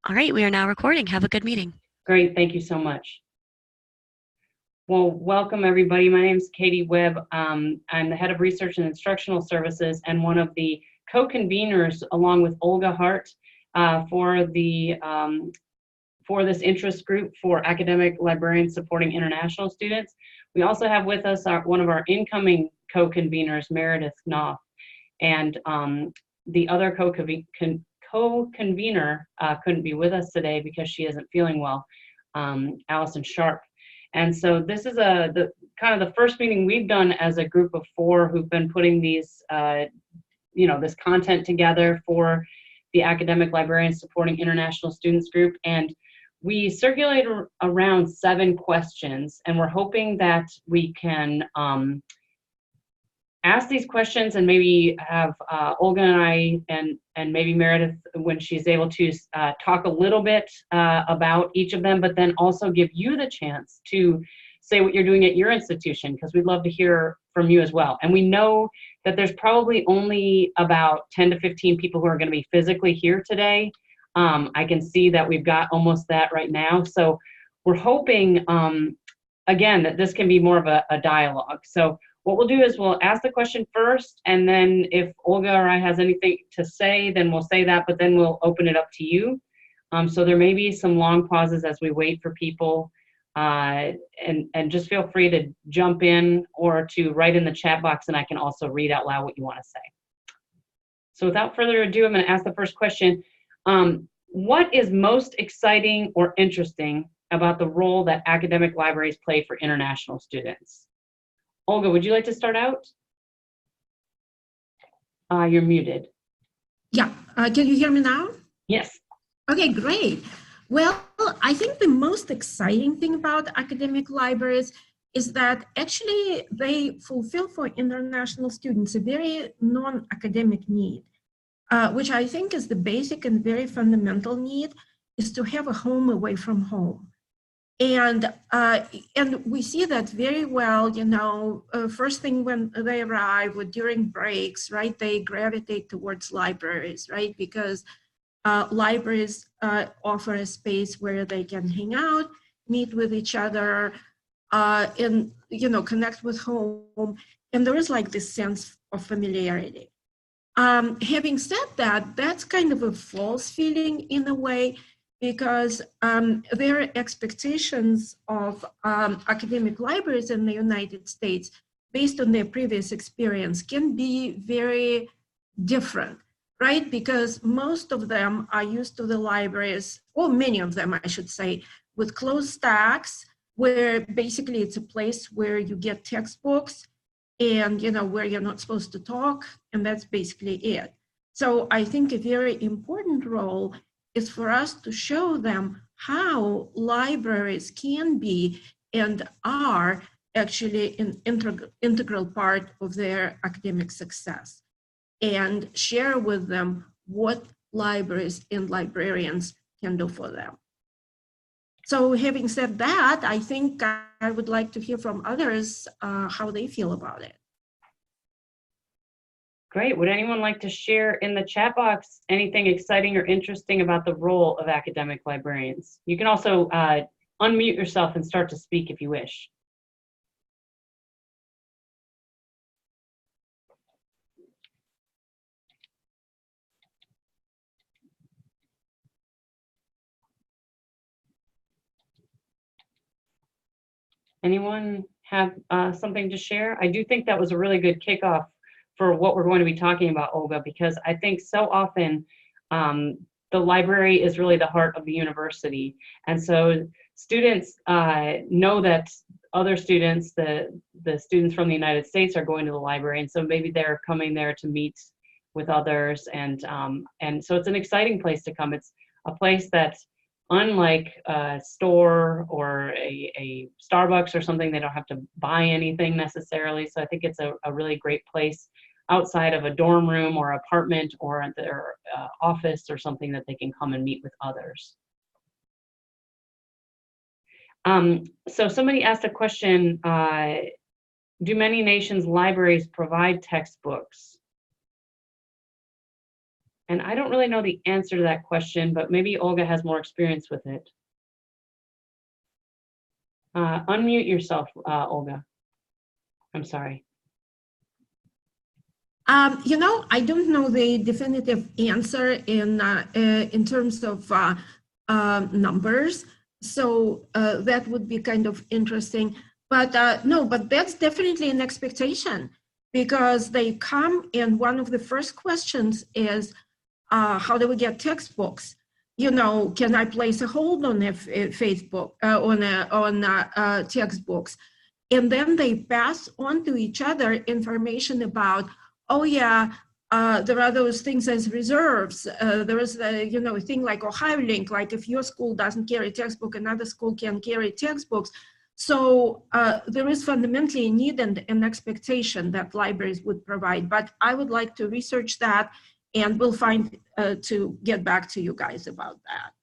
All right, we are now recording. Have a good meeting. Great, thank you so much. Well, welcome everybody. My name is Katy Webb. I'm the head of research and instructional services and one of the co-conveners along with Olga Hart for this interest group for academic librarians supporting international students. We also have with us one of our incoming co-conveners, Meredith Knopf, and the other co-convener couldn't be with us today because she isn't feeling well, Allison Sharp. And so this is the kind of the first meeting we've done as a group of 4 who've been putting these, this content together for the academic librarians supporting international students group. And we circulated around 7 questions, and we're hoping that we can ask these questions and maybe have Olga and I and maybe Meredith, when she's able to, talk a little bit about each of them, but then also give you the chance to say what you're doing at your institution, because we'd love to hear from you as well. And we know that there's probably only about 10 to 15 people who are going to be physically here today. I can see that we've got almost that right now. So we're hoping, again, that this can be more of a dialogue. So what we'll do is we'll ask the question first, and then if Olga or I has anything to say, then we'll say that, but then we'll open it up to you. So there may be some long pauses as we wait for people, and just feel free to jump in or to write in the chat box, and I can also read out loud what you want to say. So without further ado, I'm going to ask the first question. What is most exciting or interesting about the role that academic libraries play for international students? Olga, would you like to start out? You're muted. Yeah, can you hear me now? Yes. Okay, great. Well, I think the most exciting thing about academic libraries is that actually they fulfill for international students a very non-academic need, which I think is the basic and very fundamental need, is to have a home away from home. And we see that very well, first thing when they arrive or during breaks, right, they gravitate towards libraries, right, because libraries offer a space where they can hang out, meet with each other, and, connect with home. And there is like this sense of familiarity. Having said that, that's kind of a false feeling in a way, because their expectations of academic libraries in the United States, based on their previous experience, can be very different, right? Because most of them are used to the libraries, or many of them, I should say, with closed stacks, where basically it's a place where you get textbooks and, where you're not supposed to talk, and that's basically it. So I think a very important role is for us to show them how libraries can be and are actually an integral part of their academic success, and share with them what libraries and librarians can do for them. So having said that, I think I would like to hear from others how they feel about it. Great. Would anyone like to share in the chat box anything exciting or interesting about the role of academic librarians? You can also unmute yourself and start to speak if you wish. Anyone have something to share? I do think that was a really good kickoff for what we're going to be talking about, Olga, because I think so often the library is really the heart of the university. And so students know that other students, the students from the United States, are going to the library, and so maybe they're coming there to meet with others, and so it's an exciting place to come. It's a place that's unlike a store or a Starbucks or something. They don't have to buy anything necessarily. So I think it's a really great place outside of a dorm room or apartment or their office or something that they can come and meet with others. So somebody asked a question, do many nations' libraries provide textbooks? And I don't really know the answer to that question, but maybe Olga has more experience with it. Unmute yourself, Olga. I'm sorry. I don't know the definitive answer in terms of numbers, so that would be kind of interesting. But no, but that's definitely an expectation, because they come and one of the first questions is, how do we get textbooks? Can I place a hold on Facebook on textbooks? And then they pass on to each other information about, oh yeah, there are those things as reserves. There is a thing like Ohio Link, like if your school doesn't carry textbook, another school can carry textbooks. So there is fundamentally a need and an expectation that libraries would provide. But I would like to research that, and we'll find to get back to you guys about that.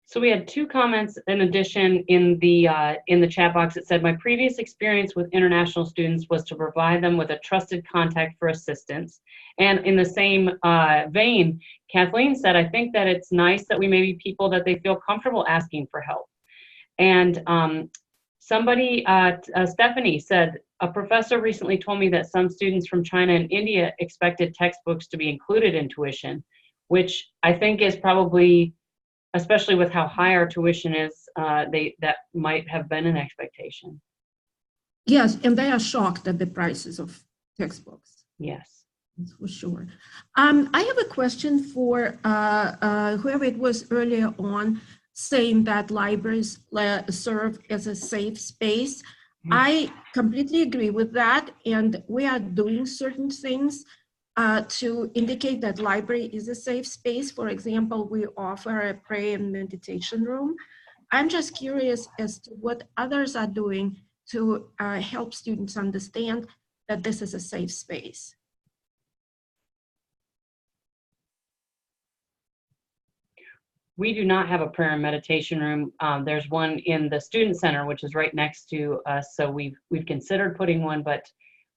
So we had 2 comments in addition in the chat box. It said, my previous experience with international students was to provide them with a trusted contact for assistance. And in the same vein, Kathleen said, I think that it's nice that we may be people that they feel comfortable asking for help. And Stephanie said, a professor recently told me that some students from China and India expected textbooks to be included in tuition, which I think is probably, especially with how high our tuition is, that might have been an expectation. Yes, and they are shocked at the prices of textbooks. Yes. That's for sure. I have a question for whoever it was earlier on, saying that libraries serve as a safe space. I completely agree with that, and we are doing certain things to indicate that library is a safe space. For example, we offer a prayer and meditation room. I'm just curious as to what others are doing to help students understand that this is a safe space. We do not have a prayer and meditation room. There's one in the student center, which is right next to us. So we've considered putting one, but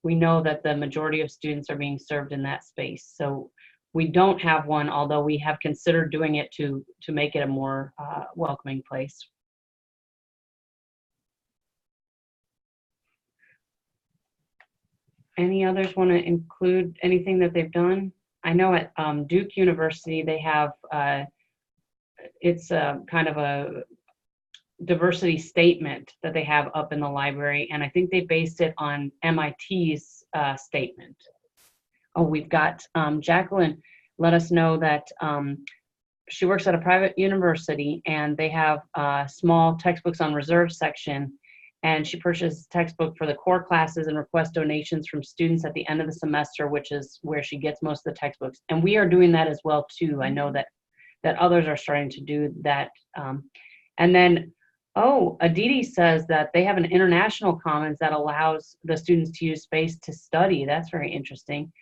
we know that the majority of students are being served in that space. So we don't have one, although we have considered doing it to make it a more welcoming place. Any others want to include anything that they've done? I know at Duke University, they have, it's kind of a diversity statement that they have up in the library, and I think they based it on MIT's statement. Oh, we've got Jacqueline let us know that she works at a private university, and they have small textbooks on reserve section, and she purchases textbook for the core classes and requests donations from students at the end of the semester, which is where she gets most of the textbooks. And we are doing that as well too. I know that others are starting to do that. And then, oh, Aditi says that they have an international commons that allows the students to use space to study. That's very interesting.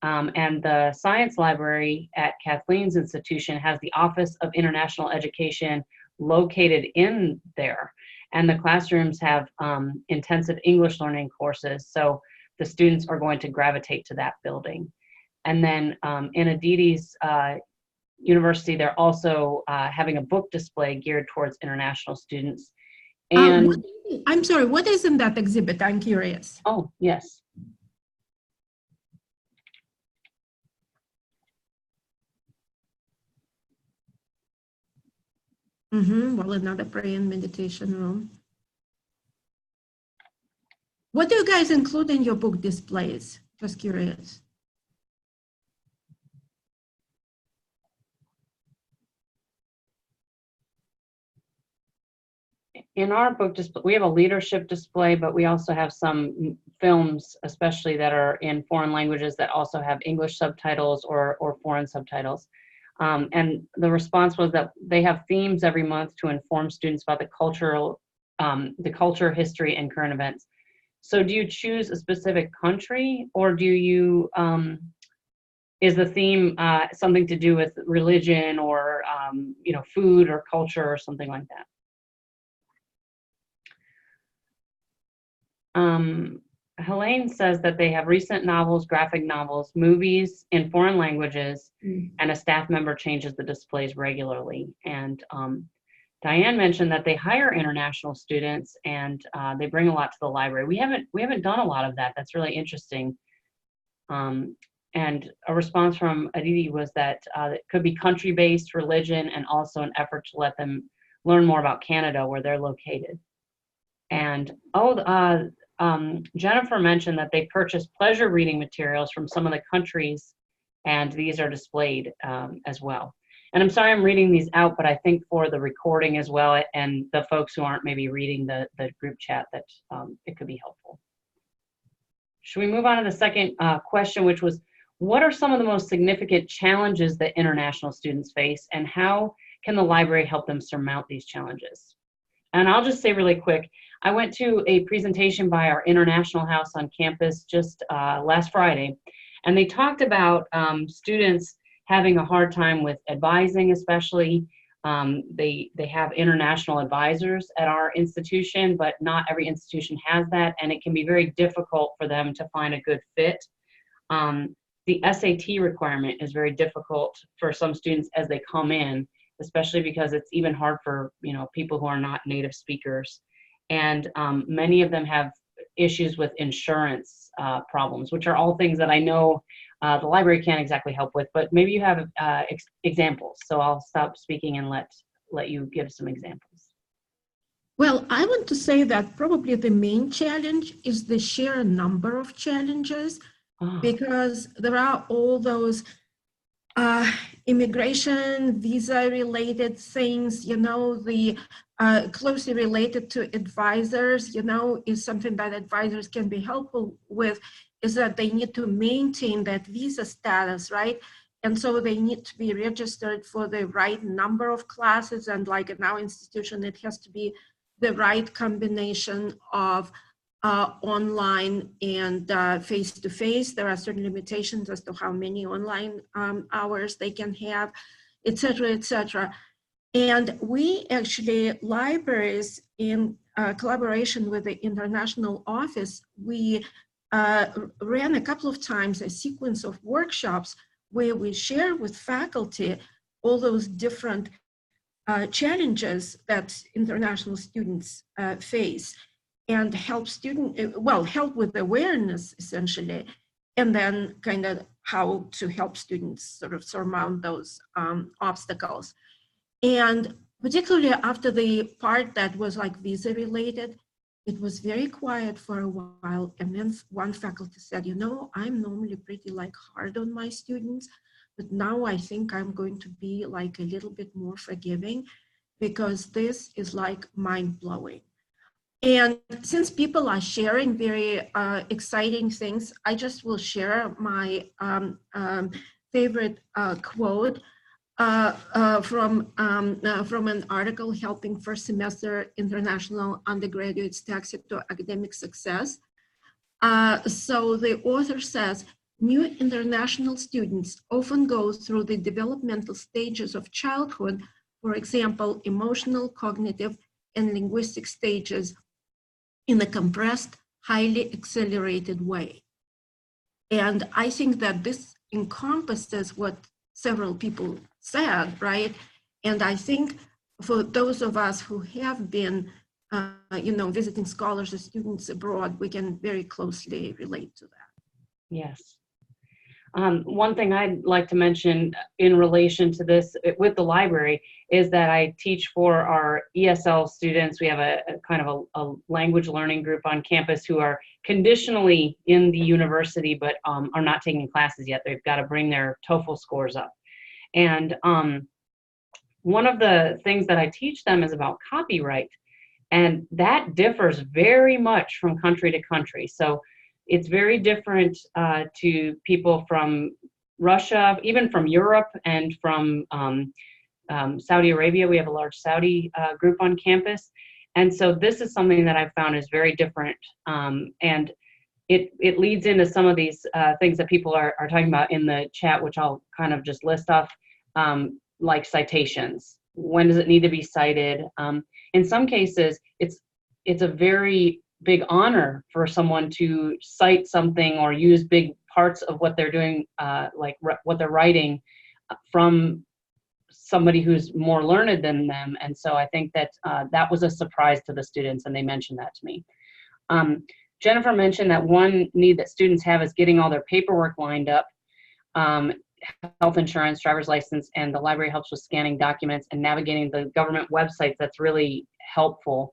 And the science library at Kathleen's institution has the Office of International Education located in there. And the classrooms have intensive English learning courses. So the students are going to gravitate to that building. And then in Aditi's university, they're also having a book display geared towards international students. And I'm sorry, what is in that exhibit? I'm curious. Oh, yes. Well, another prayer and meditation room. What do you guys include in your book displays? Just curious. In our book display, we have a leadership display, but we also have some films, especially that are in foreign languages that also have English subtitles or foreign subtitles. And the response was that they have themes every month to inform students about the culture, history, and current events. So do you choose a specific country, or do you, is the theme something to do with religion or, food or culture or something like that? Helene says that they have recent novels, graphic novels, movies in foreign languages, and a staff member changes the displays regularly. And Diane mentioned that they hire international students and they bring a lot to the library. We haven't done a lot of that. That's really interesting. And a response from Aditi was that it could be country-based, religion, and also an effort to let them learn more about Canada, where they're located. And Jennifer mentioned that they purchased pleasure reading materials from some of the countries, and these are displayed as well. And I'm sorry I'm reading these out, but I think for the recording as well, and the folks who aren't maybe reading the group chat, that it could be helpful. Should we move on to the second question, which was, what are some of the most significant challenges that international students face, and how can the library help them surmount these challenges? And I'll just say really quick, I went to a presentation by our International House on campus just last Friday, and they talked about students having a hard time with advising, especially. They have international advisors at our institution, but not every institution has that, and it can be very difficult for them to find a good fit. The SAT requirement is very difficult for some students as they come in, especially because it's even hard for people who are not native speakers. And many of them have issues with insurance problems, which are all things that I know the library can't exactly help with, but maybe you have examples. So I'll stop speaking and let you give some examples. Well, I want to say that probably the main challenge is the sheer number of challenges, because there are all those immigration, visa-related things, the closely related to advisors, is something that advisors can be helpful with, is that they need to maintain that visa status, right? And so they need to be registered for the right number of classes, and like in our institution, it has to be the right combination of online and face-to-face. There are certain limitations as to how many online hours they can have, et cetera, et cetera. And we actually, libraries, in collaboration with the international office, we ran a couple of times a sequence of workshops where we share with faculty all those different challenges that international students face, and help help with awareness, essentially, and then kind of how to help students sort of surmount those obstacles. And particularly after the part that was like visa related, it was very quiet for a while. And then one faculty said, I'm normally pretty hard on my students, but now I think I'm going to be a little bit more forgiving, because this is mind-blowing. And since people are sharing very exciting things, I just will share my favorite quote from an article, Helping First Semester International Undergraduates Taxi to Academic Success. So the author says, new international students often go through the developmental stages of childhood, for example, emotional, cognitive, and linguistic stages, in a compressed, highly accelerated way. And I think that this encompasses what several people said, right? And I think for those of us who have been, visiting scholars or students abroad, we can very closely relate to that. Yes. One thing I'd like to mention in relation to this with the library is that I teach for our ESL students. We have a kind of a language learning group on campus who are conditionally in the university, but are not taking classes yet. They've got to bring their TOEFL scores up. And one of the things that I teach them is about copyright, and that differs very much from country to country. So it's very different to people from Russia, even from Europe, and from Saudi Arabia. We have a large Saudi group on campus. And so this is something that I've found is very different. And it leads into some of these things that people are talking about in the chat, which I'll kind of just list off, like citations. When does it need to be cited? In some cases, it's a very big honor for someone to cite something or use big parts of what they're doing, like what they're writing, from somebody who's more learned than them. And so I think that that was a surprise to the students, and they mentioned that to me. Jennifer mentioned that one need that students have is getting all their paperwork lined up, health insurance, driver's license, and the library helps with scanning documents and navigating the government websites. That's really helpful.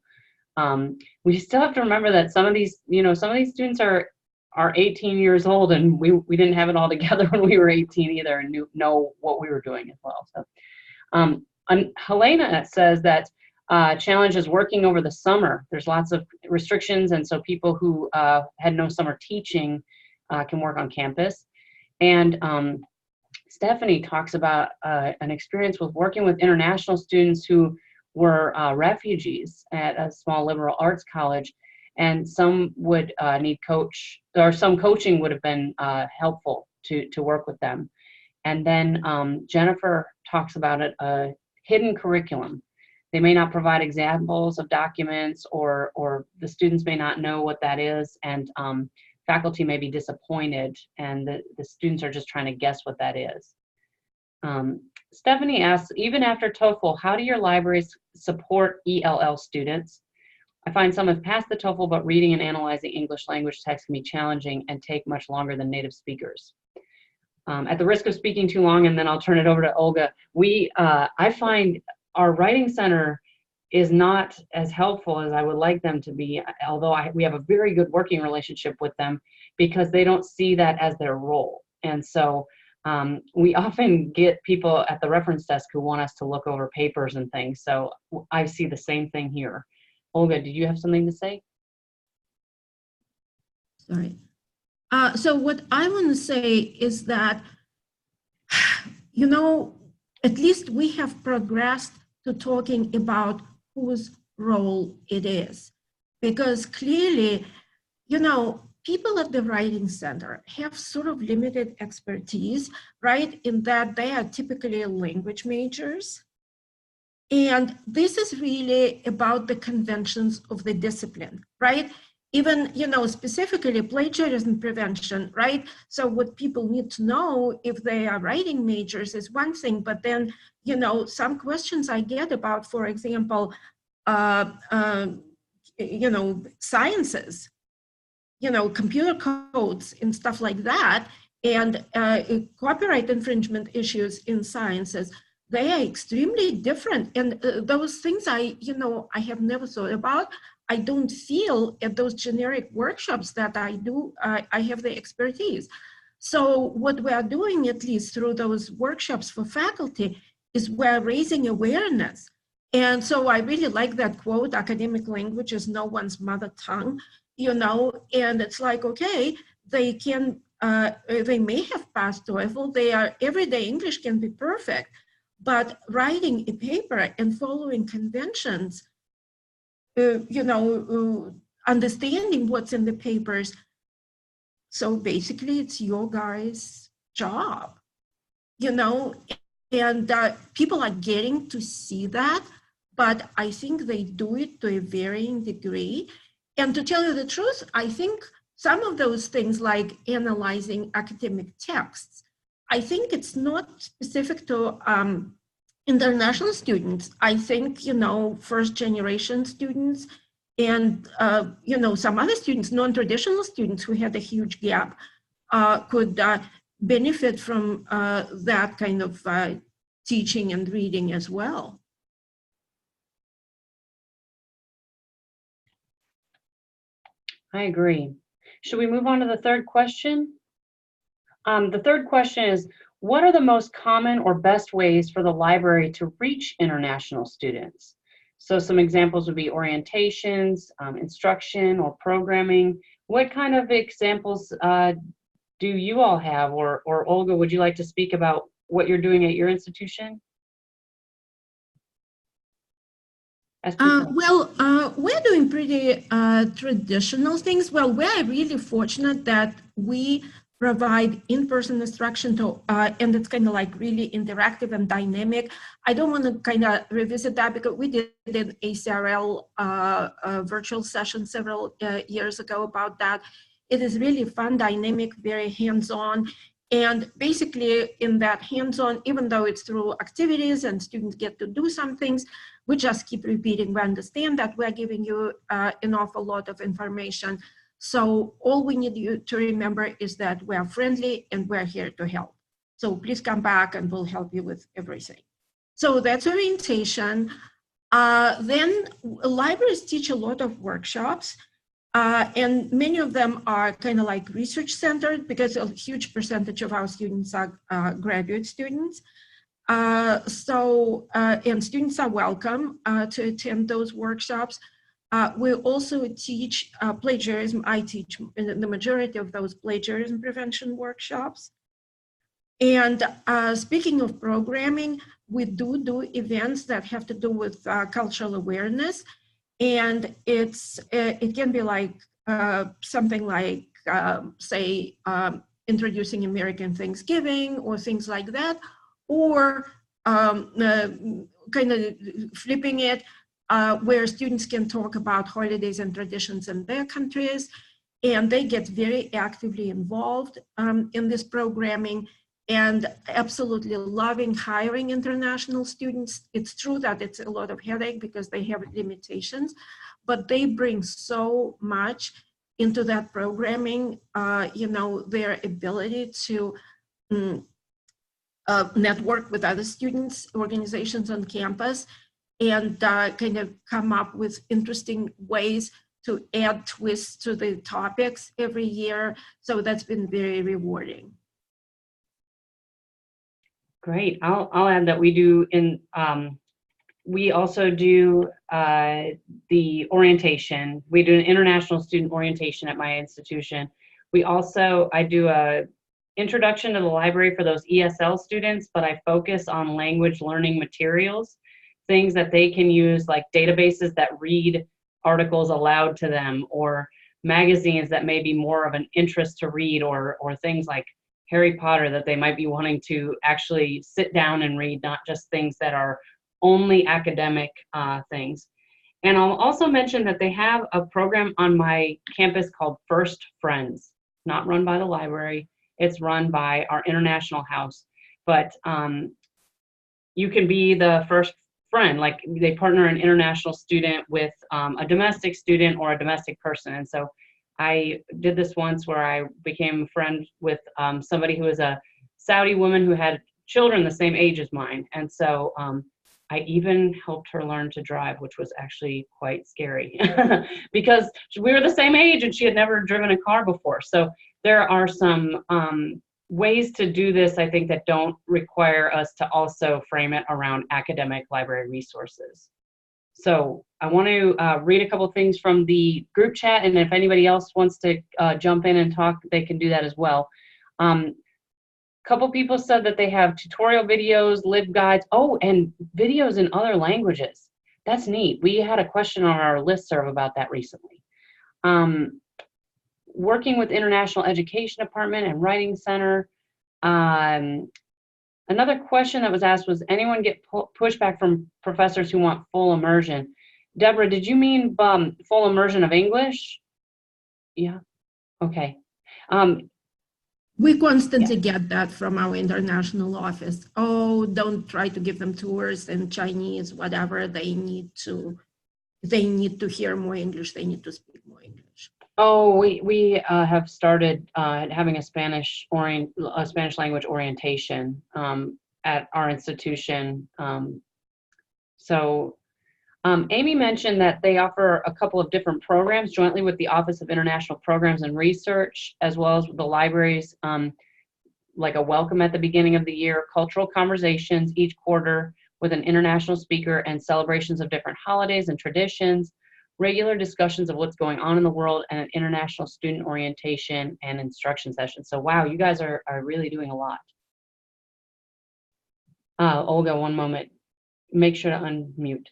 We still have to remember that some of these students are 18 years old, and we didn't have it all together when we were 18 either, and know what we were doing as well. So, and Helena says that challenge is working over the summer. There's lots of restrictions, and so people who had no summer teaching can work on campus. And Stephanie talks about an experience with working with international students who were refugees at a small liberal arts college, and some would need some coaching would have been helpful to work with them. And then Jennifer talks about a hidden curriculum. They may not provide examples of documents, or the students may not know what that is, and faculty may be disappointed, and the students are just trying to guess what that is. Stephanie asks, even after TOEFL, how do your libraries support ELL students? I find some have passed the TOEFL, but reading and analyzing English language text can be challenging and take much longer than native speakers. At the risk of speaking too long, and then I'll turn it over to Olga, I find our writing center is not as helpful as I would like them to be, although we have a very good working relationship with them, because they don't see that as their role. And so we often get people at the reference desk who want us to look over papers and things. So I see the same thing here. Olga, did you have something to say? Sorry. So what I want to say is that, at least we have progressed to talking about whose role it is. Because clearly, people at the Writing Center have sort of limited expertise, right? In that they are typically language majors. And this is really about the conventions of the discipline, right? Even, specifically plagiarism prevention, right? So what people need to know if they are writing majors is one thing, but then, some questions I get about, for example, sciences, computer codes and stuff like that, and copyright infringement issues in sciences, they are extremely different. And those things I have never thought about. I don't feel at those generic workshops that I do, I have the expertise. So what we are doing, at least through those workshops for faculty, is we're raising awareness. And so I really like that quote, academic language is no one's mother tongue, and it's like, okay, they may have passed TOEFL, everyday English can be perfect, but writing a paper and following conventions, understanding what's in the papers. So basically it's your guys' job, and people are getting to see that, but I think they do it to a varying degree. And to tell you the truth, I think some of those things like analyzing academic texts, I think it's not specific to international students. I think, first generation students and, some other students, non-traditional students who had a huge gap could benefit from that kind of teaching and reading as well. I agree. Should we move on to the third question? The third question is, what are the most common or best ways for the library to reach international students? So some examples would be orientations, instruction, or programming. What kind of examples do you all have? Or Olga, would you like to speak about what you're doing at your institution? We're doing pretty traditional things. Well, we're really fortunate that we provide in-person instruction to, and it's kind of like really interactive and dynamic. I don't want to kind of revisit that because we did an ACRL virtual session several years ago about that. It is really fun, dynamic, very hands-on. And basically in that hands-on, even though it's through activities and students get to do some things, we just keep repeating. We understand that we're giving you an awful lot of information. So all we need you to remember is that we are friendly and we're here to help. So please come back and we'll help you with everything. So that's orientation. Then libraries teach a lot of workshops. And many of them are kind of like research centered because a huge percentage of our students are graduate students. And students are welcome to attend those workshops. We also teach plagiarism. I teach the majority of those plagiarism prevention workshops. And speaking of programming, we do events that have to do with cultural awareness. And it can be like something like, say, introducing American Thanksgiving or things like that, or kind of flipping it, where students can talk about holidays and traditions in their countries, and they get very actively involved in this programming and absolutely loving hiring international students. It's true that it's a lot of headache because they have limitations, but they bring so much into that programming, their ability to network with other students, organizations on campus, and kind of come up with interesting ways to add twists to the topics every year. So that's been very rewarding. Great. I'll add that we do we also do the orientation. We do an international student orientation at my institution. I do a introduction to the library for those ESL students, but I focus on language learning materials, things that they can use, like databases that read articles aloud to them, or magazines that may be more of an interest to read, or things like Harry Potter that they might be wanting to actually sit down and read, not just things that are only academic things. And I'll also mention that they have a program on my campus called First Friends, not run by the library. It's run by our international house, but you can be the first friend. Like, they partner an international student with a domestic student or a domestic person. And so I did this once where I became a friend with somebody who was a Saudi woman who had children the same age as mine. And so I even helped her learn to drive, which was actually quite scary because we were the same age and she had never driven a car before. So there are some ways to do this, I think, that don't require us to also frame it around academic library resources. So I want to read a couple things from the group chat, and if anybody else wants to jump in and talk, they can do that as well. Couple people said that they have tutorial videos, LibGuides, and videos in other languages. That's neat. We had a question on our listserv about that recently. Working with International Education Department and Writing Center. Another question that was asked was, anyone get pushback from professors who want full immersion? Deborah, did you mean full immersion of English? Yeah, okay. We constantly get that from our international office. Oh, don't try to give them tours in Chinese, whatever. They need to hear more English. They need to speak more English. Oh, we have started having a Spanish language orientation at our institution. Amy mentioned that they offer a couple of different programs jointly with the Office of International Programs and Research, as well as with the libraries, like a welcome at the beginning of the year, cultural conversations each quarter with an international speaker, and celebrations of different holidays and traditions, regular discussions of what's going on in the world, and an international student orientation and instruction session. So wow, you guys are really doing a lot. Olga, one moment. Make sure to unmute.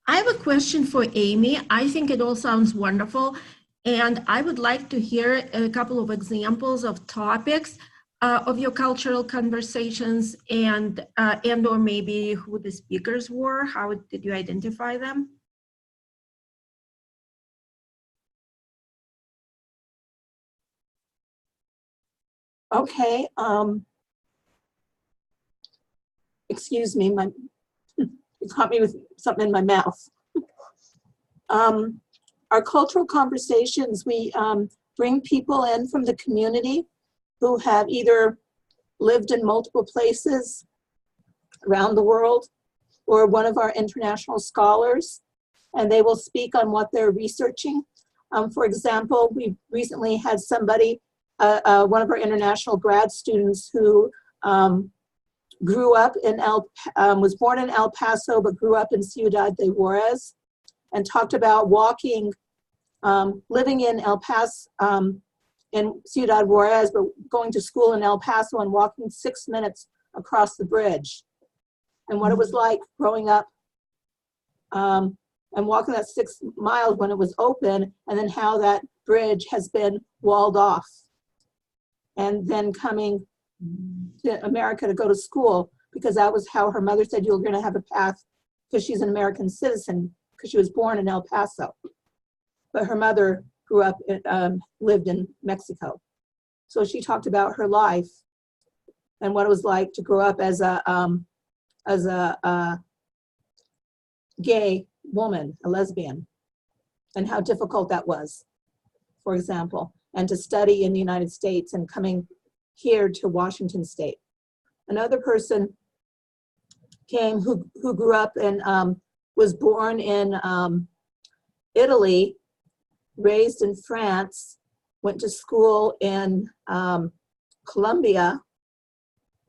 I have a question for Amy. I think it all sounds wonderful, and I would like to hear a couple of examples of topics of your cultural conversations, and or maybe who the speakers were. How did you identify them? Okay. Excuse me, you caught me with something in my mouth. Our cultural conversations, we bring people in from the community who have either lived in multiple places around the world or one of our international scholars, and they will speak on what they're researching. For example, we recently had somebody, one of our international grad students who grew up in was born in El Paso, but grew up in Ciudad de Juarez, and talked about walking, living in El Paso, in Ciudad Juarez, but going to school in El Paso and walking 6 minutes across the bridge, and what it was like growing up and walking that 6 miles when it was open, and then how that bridge has been walled off, and then coming to America to go to school, because that was how her mother said you're going to have a path, because she's an American citizen, because she was born in El Paso, but her mother grew up, lived in Mexico. So she talked about her life and what it was like to grow up as a gay woman, a lesbian, and how difficult that was, for example, and to study in the United States and coming here to Washington State. Another person came who grew up and was born in Italy, raised in France, went to school in Colombia,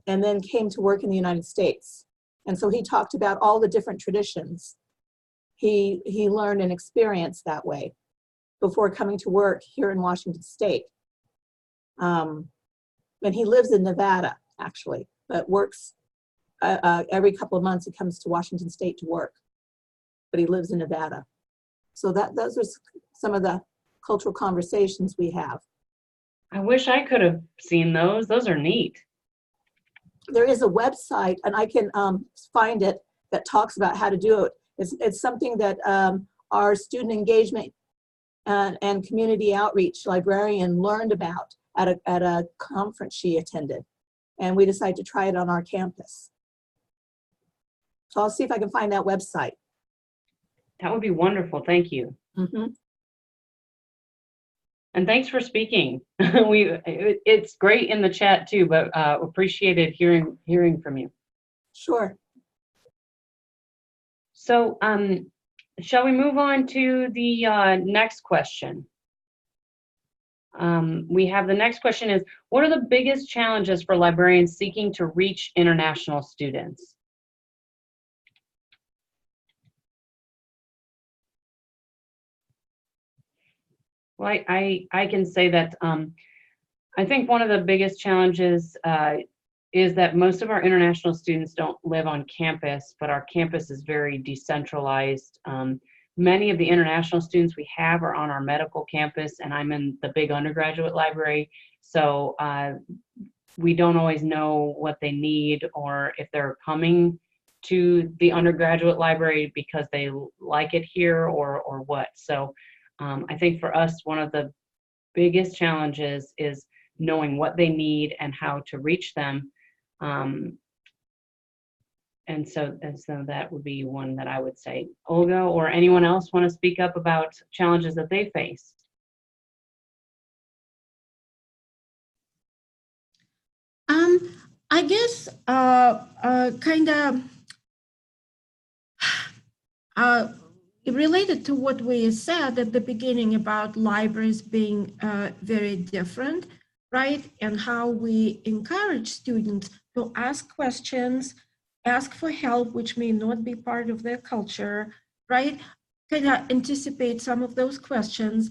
and then came to work in the United States. And so he talked about all the different traditions he learned and experienced that way before coming to work here in Washington State. And he lives in Nevada, actually, but works every couple of months. He comes to Washington State to work, but he lives in Nevada. So those are some of the cultural conversations we have. I wish I could have seen those. Those are neat. There is a website, and I can find it, that talks about how to do it. It's something that our student engagement and community outreach librarian learned about at a conference she attended, and we decided to try it on our campus. So I'll see if I can find that website. That would be wonderful. Thank you. Mm-hmm. And thanks for speaking. It's great in the chat too, but appreciated hearing from you. Sure. So shall we move on to the next question? We have the next question is, what are the biggest challenges for librarians seeking to reach international students? Well, I can say that I think one of the biggest challenges is that most of our international students don't live on campus, but our campus is very decentralized. Many of the international students we have are on our medical campus, and I'm in the big undergraduate library, so we don't always know what they need or if they're coming to the undergraduate library because they like it here or what. So I think for us, one of the biggest challenges is knowing what they need and how to reach them. And so that would be one that I would say. Olga or anyone else want to speak up about challenges that they face? I guess kind of related to what we said at the beginning about libraries being very different, right? And how we encourage students to ask questions, ask for help, which may not be part of their culture, right? Kind of anticipate some of those questions.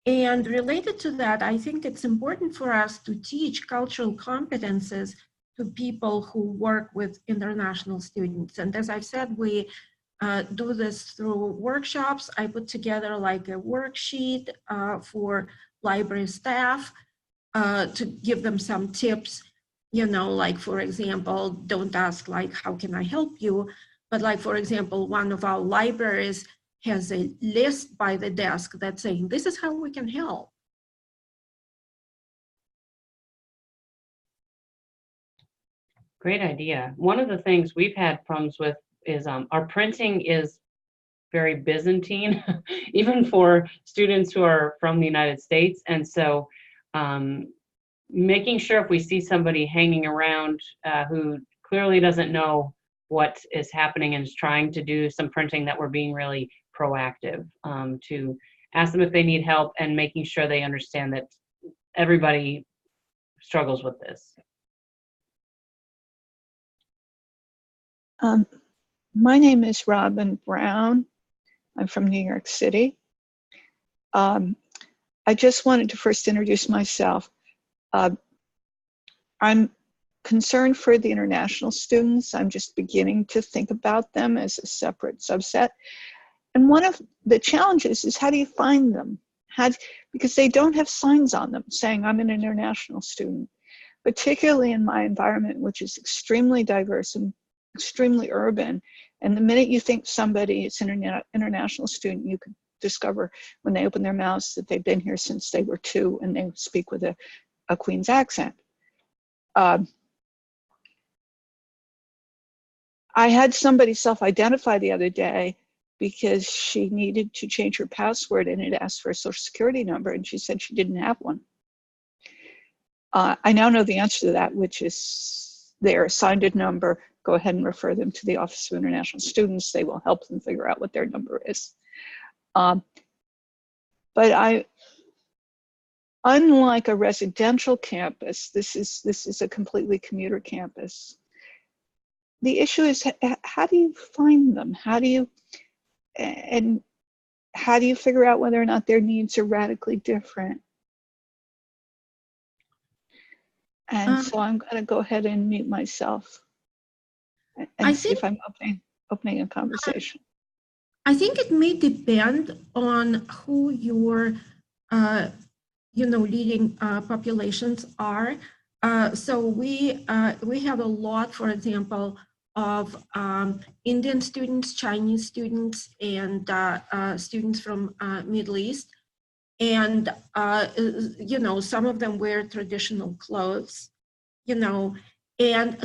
And related to that, I think it's important for us to teach cultural competences to people who work with international students. And as I've said, we do this through workshops. I put together like a worksheet for library staff to give them some tips, you know, like for example, don't ask like, how can I help you? But like, for example, one of our libraries has a list by the desk that's saying, this is how we can help. Great idea. One of the things we've had problems with is our printing is very Byzantine, even for students who are from the United States. And so making sure if we see somebody hanging around who clearly doesn't know what is happening and is trying to do some printing, that we're being really proactive to ask them if they need help and making sure they understand that everybody struggles with this. My name is Robin Brown. I'm from New York City. I just wanted to first introduce myself. I'm concerned for the international students. I'm just beginning to think about them as a separate subset. And one of the challenges is, how do you find them? Because they don't have signs on them saying I'm an international student, particularly in my environment, which is extremely diverse and extremely urban. And the minute you think somebody is an international student, you can discover when they open their mouths that they've been here since they were 2 and they speak with a Queen's accent. I had somebody self-identify the other day because she needed to change her password and it asked for a social security number, and she said she didn't have one. I now know the answer to that, which is their assigned number. Go ahead and refer them to the Office of International Students. They will help them figure out what their number is. But unlike a residential campus, this is a completely commuter campus. The issue is, how do you find them? How do you figure out whether or not their needs are radically different? And so I'm going to go ahead and mute myself and see if I'm opening a conversation. I think it may depend on who your, leading populations are. So we have a lot, for example, of Indian students, Chinese students, and students from Middle East. And, some of them wear traditional clothes, and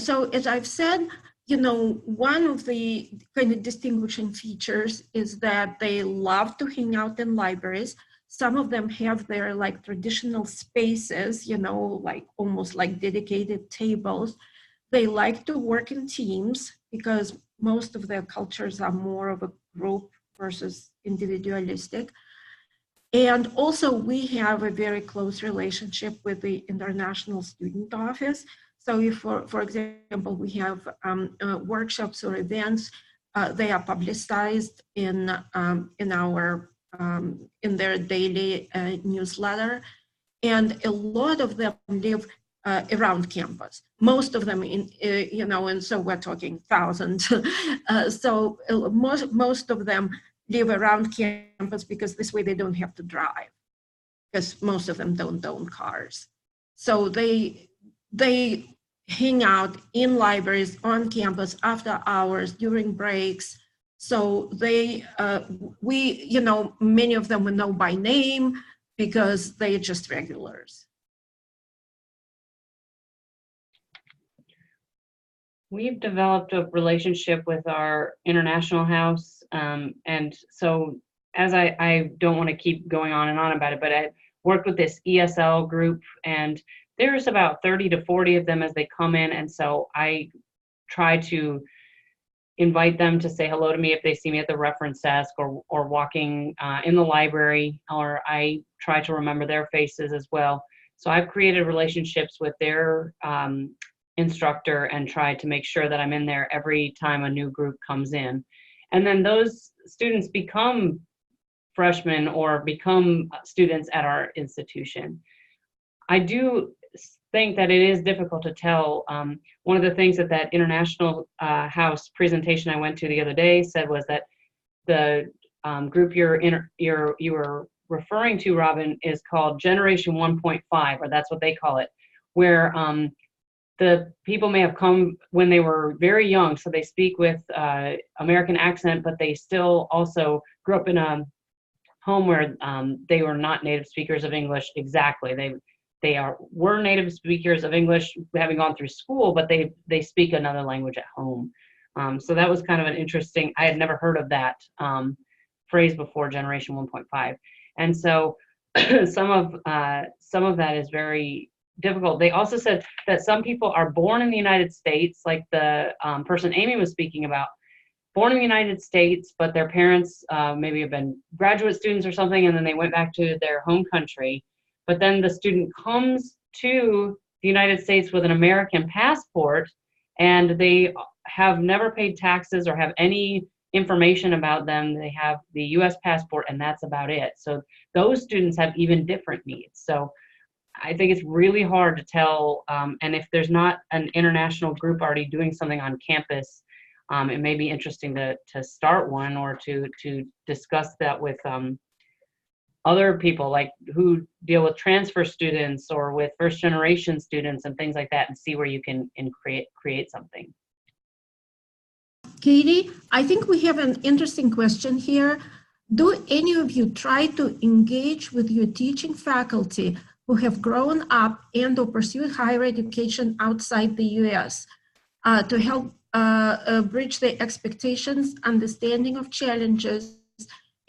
so as I've said, one of the kind of distinguishing features is that they love to hang out in libraries. Some of them have their like traditional spaces, like almost like dedicated tables. They like to work in teams because most of their cultures are more of a group versus individualistic. And also we have a very close relationship with the International Student Office. So if, for example, we have workshops or events, they are publicized in their daily newsletter, and a lot of them live around campus. Most of them, and so we're talking thousands. So most of them live around campus because this way they don't have to drive, because most of them don't own cars. So they hang out in libraries on campus after hours, during breaks. So many of them we know by name because they're just regulars. We've developed a relationship with our international house. And so as I don't want to keep going on and on about it, but I worked with this ESL group, and there's about 30 to 40 of them as they come in. And so I try to invite them to say hello to me if they see me at the reference desk or walking in the library, or I try to remember their faces as well. So I've created relationships with their instructor and try to make sure that I'm in there every time a new group comes in. And then those students become freshmen or become students at our institution. I do think that it is difficult to tell. One of the things that that international house presentation I went to the other day said was that the group you were referring to, Robin, is called Generation 1.5, or that's what they call it, where the people may have come when they were very young, so they speak with American accent, but they still also grew up in a home where they were not native speakers of English exactly. Were native speakers of English having gone through school, but they speak another language at home. So that was kind of an interesting, I had never heard of that phrase before, Generation 1.5. And so some of that is very difficult. They also said that some people are born in the United States, like the person Amy was speaking about, born in the United States, but their parents maybe have been graduate students or something, and then they went back to their home country. But then the student comes to the United States with an American passport, and they have never paid taxes or have any information about them. They have the US passport, and that's about it. So those students have even different needs. So I think it's really hard to tell, and if there's not an international group already doing something on campus, it may be interesting to start one, or to discuss that with other people, like who deal with transfer students or with first generation students and things like that, and see where you can create something. Katy, I think we have an interesting question here. Do any of you try to engage with your teaching faculty who have grown up and or pursued higher education outside the US to help bridge their expectations, understanding of challenges,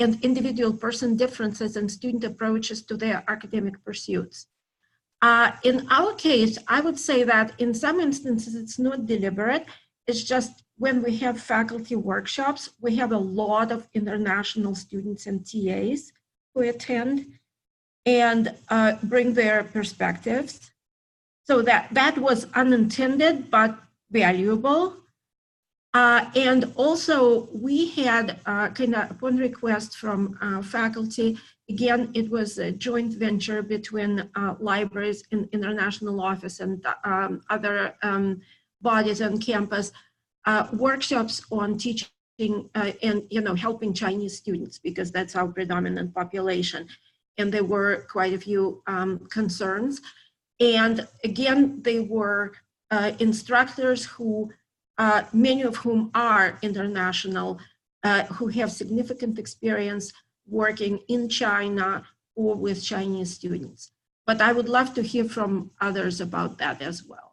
and individual person differences in student approaches to their academic pursuits? In our case, I would say that in some instances, it's not deliberate. It's just when we have faculty workshops, we have a lot of international students and TAs who attend and bring their perspectives. So that was unintended, but valuable. And also we had kind of upon request from faculty, again, it was a joint venture between libraries and international office and other bodies on campus, workshops on teaching and helping Chinese students, because that's our predominant population. And there were quite a few concerns. And again, they were instructors who, many of whom are international, who have significant experience working in China or with Chinese students. But I would love to hear from others about that as well.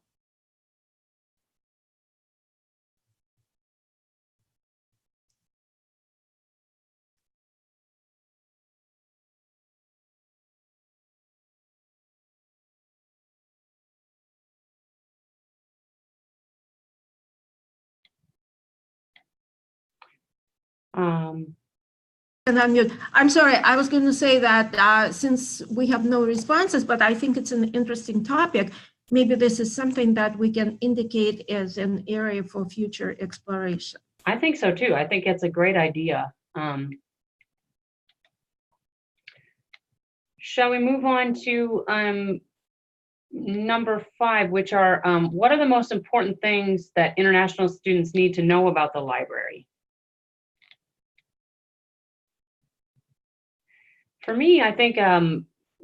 And I'm sorry, I was going to say that since we have no responses, but I think it's an interesting topic, maybe this is something that we can indicate as an area for future exploration. I think so too. I think it's a great idea. Shall we move on to number 5, which are what are the most important things that international students need to know about the library? For me, I think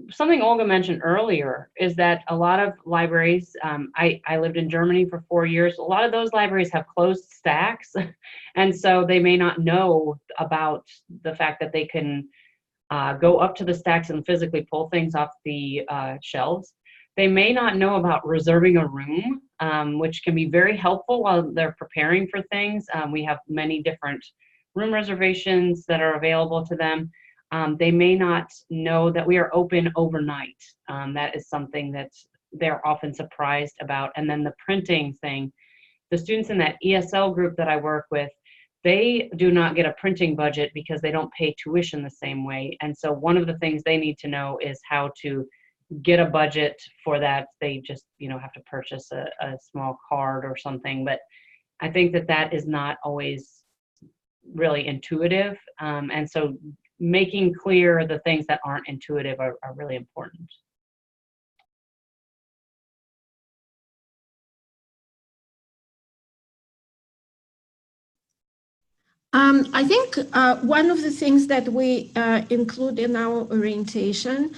something Olga mentioned earlier is that a lot of libraries, I lived in Germany for 4 years, a lot of those libraries have closed stacks, and so they may not know about the fact that they can go up to the stacks and physically pull things off the shelves. They may not know about reserving a room, which can be very helpful while they're preparing for things. We have many different room reservations that are available to them. They may not know that we are open overnight. That is something that they're often surprised about. And then the printing thing, the students in that ESL group that I work with, they do not get a printing budget because they don't pay tuition the same way. And so one of the things they need to know is how to get a budget for that. They just, have to purchase a small card or something. But I think that is not always really intuitive. And so making clear the things that aren't intuitive are really important. I think one of the things that we include in our orientation,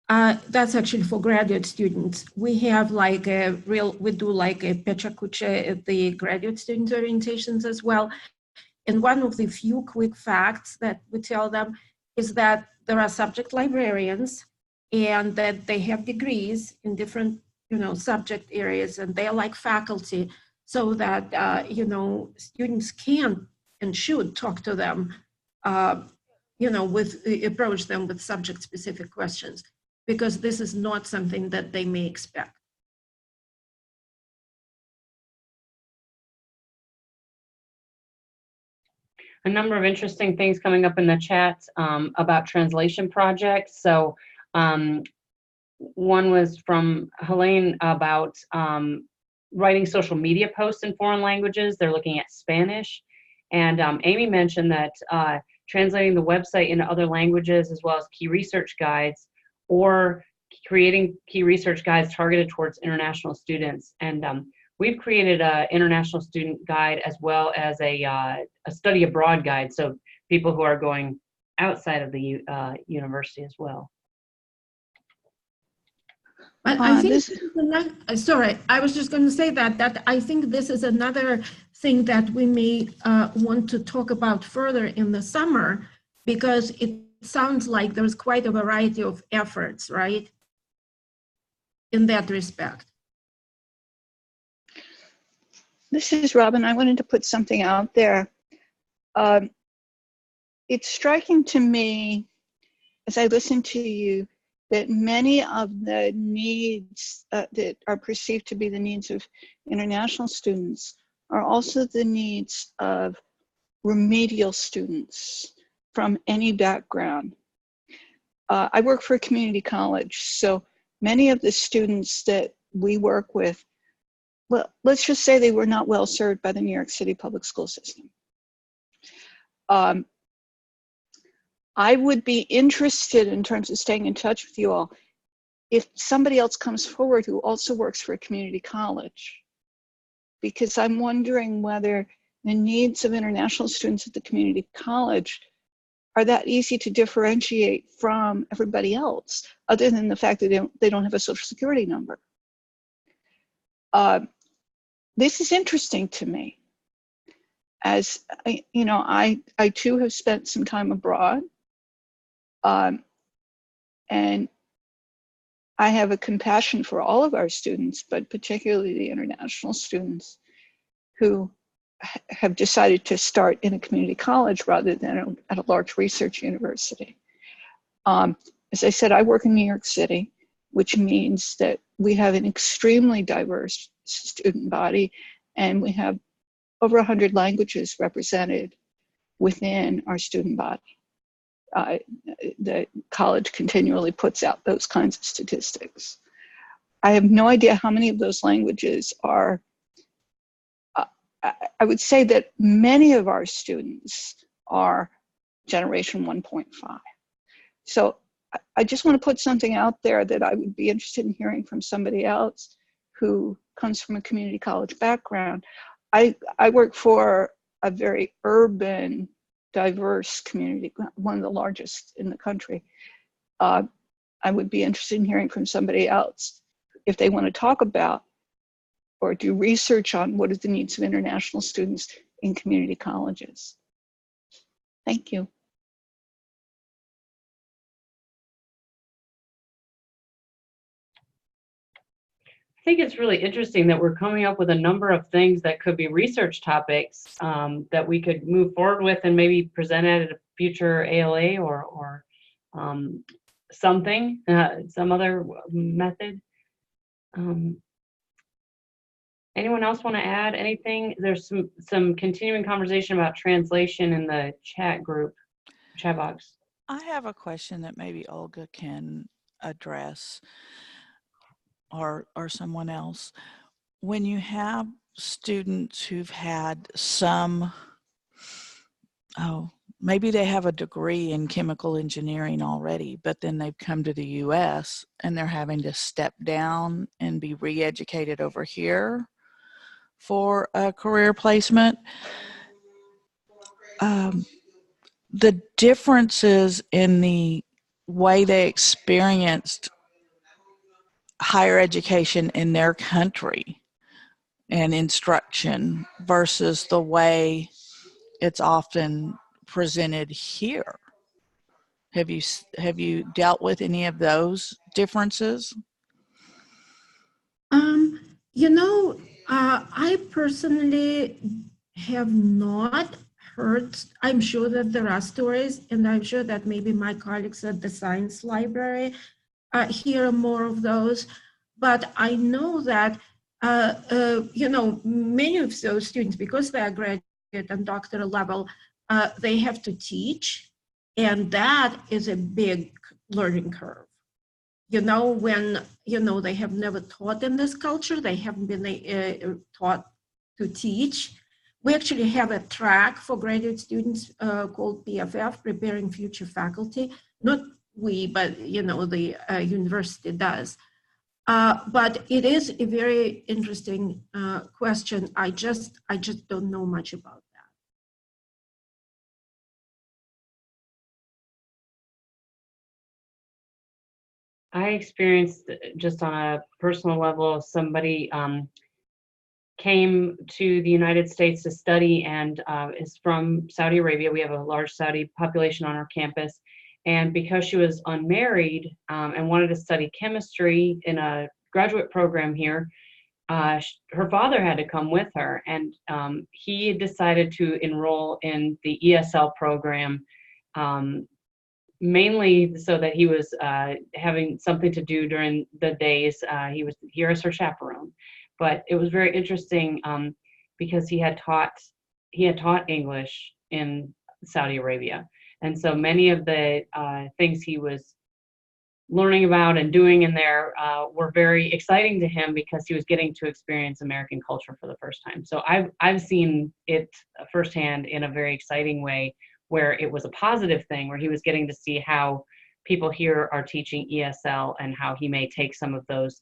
that's actually for graduate students. We have like we do like a pecha kucha at the graduate student orientations as well. And one of the few quick facts that we tell them is that there are subject librarians and that they have degrees in different, subject areas, and they're like faculty, so that, students can and should talk to them, approach them with subject specific questions, because this is not something that they may expect. A number of interesting things coming up in the chat about translation projects. So one was from Helene about writing social media posts in foreign languages. They're looking at Spanish. And Amy mentioned that translating the website into other languages, as well as key research guides, or creating key research guides targeted towards international students. And we've created an international student guide as well as a study abroad guide, so people who are going outside of the university as well. But I think, sorry, I was just going to say that I think this is another thing that we may want to talk about further in the summer, because it sounds like there's quite a variety of efforts, right, in that respect. This is Robin. I wanted to put something out there. It's striking to me, as I listen to you, that many of the needs that are perceived to be the needs of international students are also the needs of remedial students from any background. I work for a community college, so many of the students that we work with, well, let's just say they were not well served by the New York City public school system. I would be interested, in terms of staying in touch with you all, if somebody else comes forward who also works for a community college, because I'm wondering whether the needs of international students at the community college are that easy to differentiate from everybody else, other than the fact that they don't have a social security number. This is interesting to me, as I too have spent some time abroad. And I have a compassion for all of our students, but particularly the international students who have decided to start in a community college rather than at a large research university. As I said, I work in New York City, which means that we have an extremely diverse student body, and we have over 100 languages represented within our student body. The college continually puts out those kinds of statistics. I have no idea how many of those languages are. I would say that many of our students are generation 1.5. So I just want to put something out there that I would be interested in hearing from somebody else who comes from a community college background. I work for a very urban, diverse community, one of the largest in the country. I would be interested in hearing from somebody else if they want to talk about or do research on what are the needs of international students in community colleges. Thank you. I think it's really interesting that we're coming up with a number of things that could be research topics that we could move forward with and maybe present at a future ALA or something, some other method. Anyone else want to add anything? There's some continuing conversation about translation in the chat box. I have a question that maybe Olga can address, or someone else. When you have students who've had some, maybe they have a degree in chemical engineering already, but then they've come to the US and they're having to step down and be re-educated over here for a career placement. the differences in the way they experienced higher education in their country and instruction versus the way it's often presented here. Have you dealt with any of those differences? You know, I personally have not heard. I'm sure that there are stories, and I'm sure that maybe my colleagues at the science library hear more of those. But I know that, you know, many of those students, because they are graduate and doctoral level, they have to teach, and that is a big learning curve. You know, when, you know, they have never taught in this culture, they haven't been taught to teach. We actually have a track for graduate students called PFF, Preparing Future Faculty. Not we, but, you know, the university does. But it is a very interesting question. I just don't know much about that. I experienced, just on a personal level, somebody came to the United States to study and is from Saudi Arabia. We have a large Saudi population on our campus. And because she was unmarried and wanted to study chemistry in a graduate program here, her father had to come with her. And he decided to enroll in the ESL program, mainly so that he was having something to do during the days. He was here as her chaperone. But it was very interesting because he had taught English in Saudi Arabia. And so many of the things he was learning about and doing in there were very exciting to him because he was getting to experience American culture for the first time. So I've seen it firsthand in a very exciting way, where it was a positive thing, where he was getting to see how people here are teaching ESL and how he may take some of those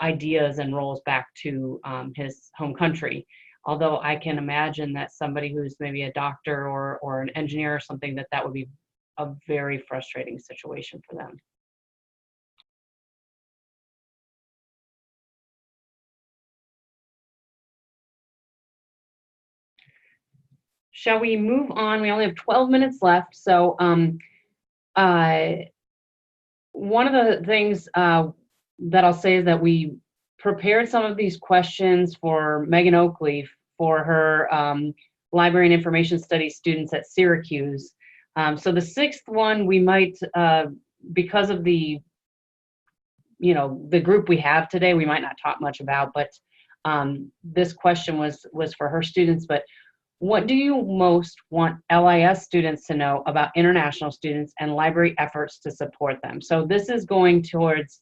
ideas and roles back to his home country. Although I can imagine that somebody who's maybe a doctor or an engineer or something, that would be a very frustrating situation for them. Shall we move on? We only have 12 minutes left. So one of the things that I'll say is that we prepared some of these questions for Megan Oakley for her Library and Information Studies students at Syracuse. So the sixth one, we might, because of the, you know, the group we have today, we might not talk much about, but this question was for her students. But what do you most want LIS students to know about international students and library efforts to support them? So this is going towards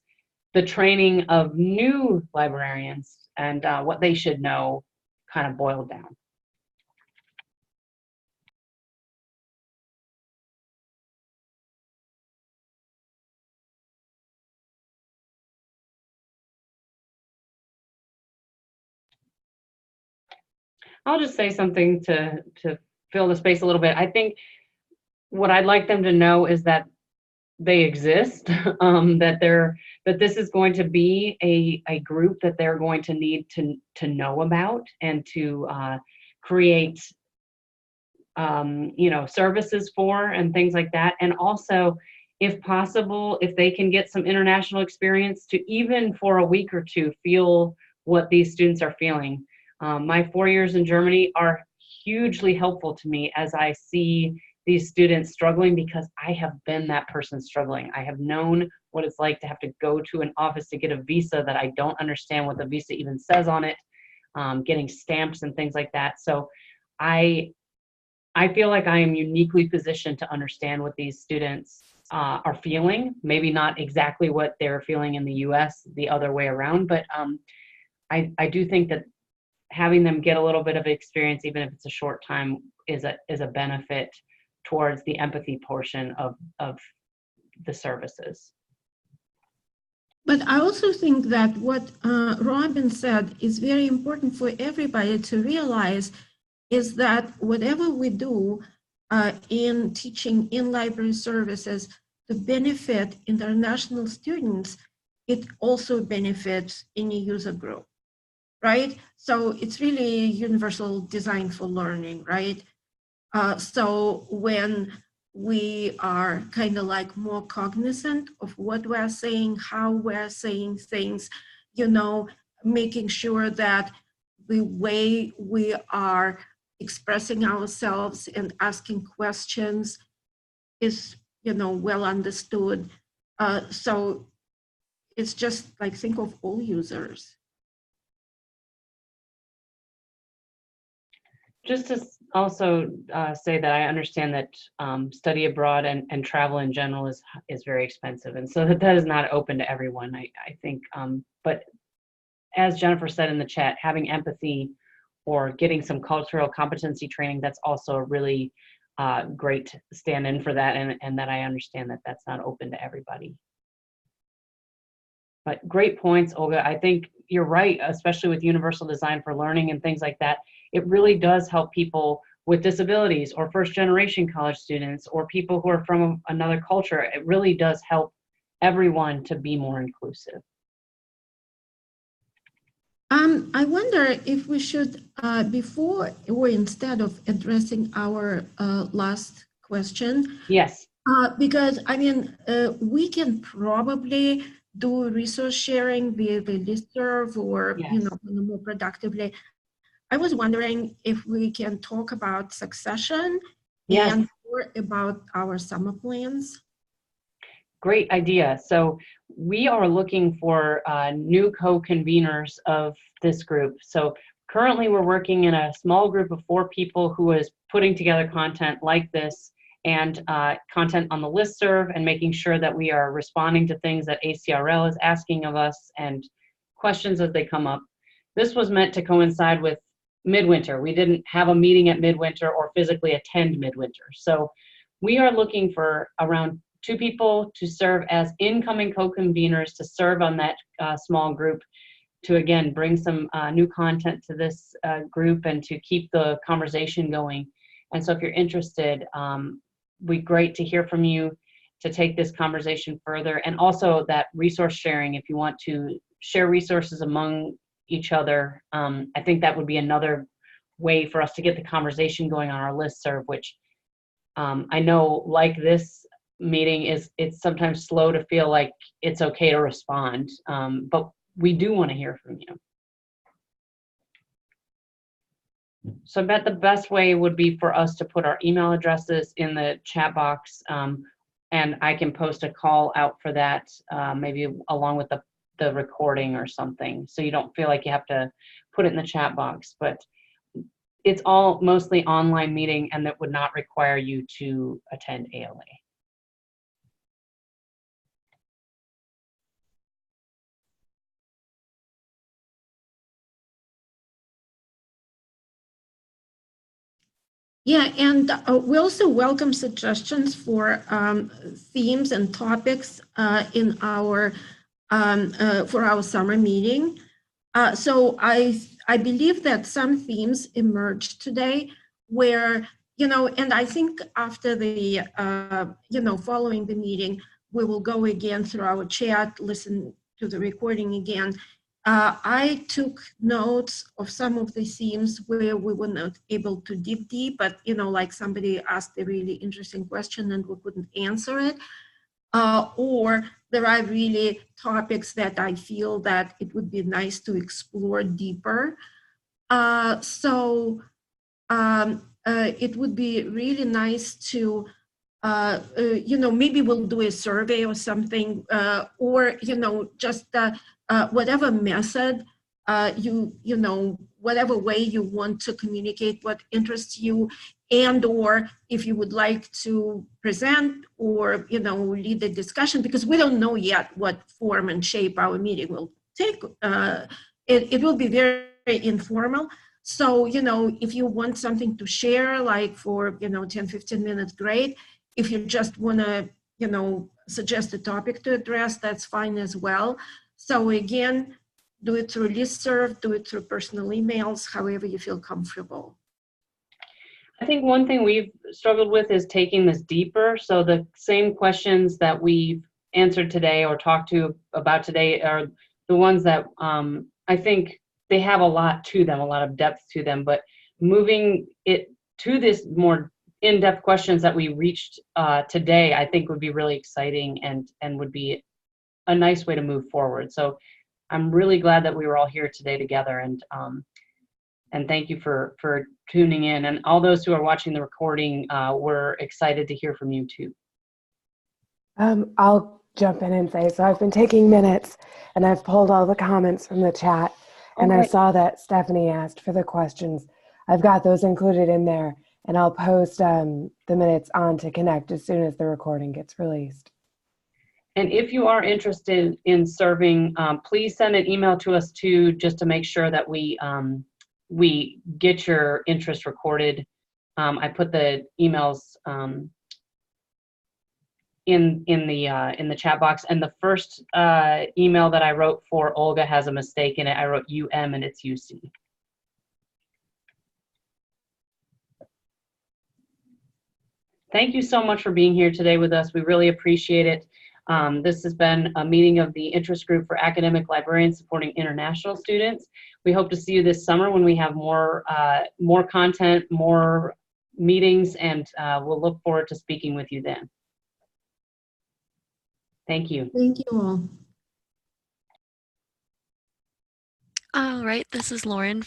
the training of new librarians and what they should know, kind of boiled down. I'll just say something to fill the space a little bit. I think what I'd like them to know is that they exist, that this is going to be a group that they're going to need to know about and to create you know, services for and things like that. And also, if possible, if they can get some international experience to, even for a week or two, feel what these students are feeling. My 4 years in Germany are hugely helpful to me as I see these students struggling, because I have been that person struggling. I have known what it's like to have to go to an office to get a visa that I don't understand what the visa even says on it, getting stamps and things like that. So I feel like I am uniquely positioned to understand what these students are feeling. Maybe not exactly what they're feeling in the US, the other way around, but I do think that having them get a little bit of experience, even if it's a short time, is a benefit towards the empathy portion of the services. But I also think that what Robin said is very important for everybody to realize is that whatever we do in teaching in library services to benefit international students, it also benefits any user group, right? So it's really universal design for learning, right? So when we are kind of like more cognizant of what we're saying, how we're saying things, you know, making sure that the way we are expressing ourselves and asking questions is, you know, well understood. So it's just like, think of all users. Just to also say that I understand that study abroad and travel in general is very expensive, and so that is not open to everyone. I think, but as Jennifer said in the chat, having empathy or getting some cultural competency training, that's also a really great stand-in for that, and that I understand that that's not open to everybody. But great points, Olga. I think you're right, especially with universal design for learning and things like that. It really does help people with disabilities or first-generation college students or people who are from another culture. It really does help everyone to be more inclusive. I wonder if we should, before or instead of addressing our last question. Yes. Because I mean, we can probably do resource sharing via the listserv or, Yes. you know, more productively. I was wondering if we can talk about succession and more about our summer plans. Great idea. So we are looking for new co-conveners of this group. So currently we're working in a small group of 4 people who is putting together content like this and content on the listserv and making sure that we are responding to things that ACRL is asking of us and questions as they come up. This was meant to coincide with midwinter. We didn't have a meeting at midwinter or physically attend midwinter. So we are looking for around 2 people to serve as incoming co-conveners to serve on that small group to, again, bring some new content to this group and to keep the conversation going. And so if you're interested, it'd be great to hear from you to take this conversation further. And also that resource sharing, if you want to share resources among each other, I think that would be another way for us to get the conversation going on our listserv, which I know, like this meeting, it's sometimes slow to feel like it's okay to respond, but we do want to hear from you. So I bet the best way would be for us to put our email addresses in the chat box, and I can post a call out for that, maybe along with the recording or something, so you don't feel like you have to put it in the chat box. But it's all mostly online meeting, and that would not require you to attend ALA. Yeah, and we also welcome suggestions for themes and topics in our for our summer meeting. So I believe that some themes emerged today where, you know, and I think after the, you know, following the meeting, we will go again through our chat, listen to the recording again. I took notes of some of the themes where we were not able to dig deep, but, you know, like somebody asked a really interesting question and we couldn't answer it. Or there are really topics that I feel that it would be nice to explore deeper. It would be really nice to, you know, maybe we'll do a survey or something, or, you know, just whatever method, you know, whatever way you want to communicate what interests you, and or if you would like to present or, you know, lead the discussion, because we don't know yet what form and shape our meeting will take. It will be very, very informal. So, you know, if you want something to share, like for, you know, 10, 15 minutes, great. If you just want to, you know, suggest a topic to address, that's fine as well. So again, do it through listserv, do it through personal emails, however you feel comfortable. I think one thing we've struggled with is taking this deeper. So the same questions that we've answered today or talked to about today are the ones that I think they have a lot to them, a lot of depth to them, but moving it to this more in-depth questions that we reached today, I think would be really exciting and would be a nice way to move forward. So I'm really glad that we were all here today together, and thank you for tuning in. And all those who are watching the recording, we're excited to hear from you too. I'll jump in and say, so I've been taking minutes and I've pulled all the comments from the chat, and I saw that Stephanie asked for the questions. I've got those included in there, and I'll post the minutes on to Connect as soon as the recording gets released. And if you are interested in serving, please send an email to us too, just to make sure that we get your interest recorded. I put the emails in the chat box, and the first email that I wrote for Olga has a mistake in it. I wrote UM and it's UC. Thank you so much for being here today with us. We really appreciate it. This has been a meeting of the Interest Group for Academic Librarians Supporting International Students. We hope to see you this summer when we have more content, more meetings, and we'll look forward to speaking with you then. Thank you. Thank you all. All right, this is Lauren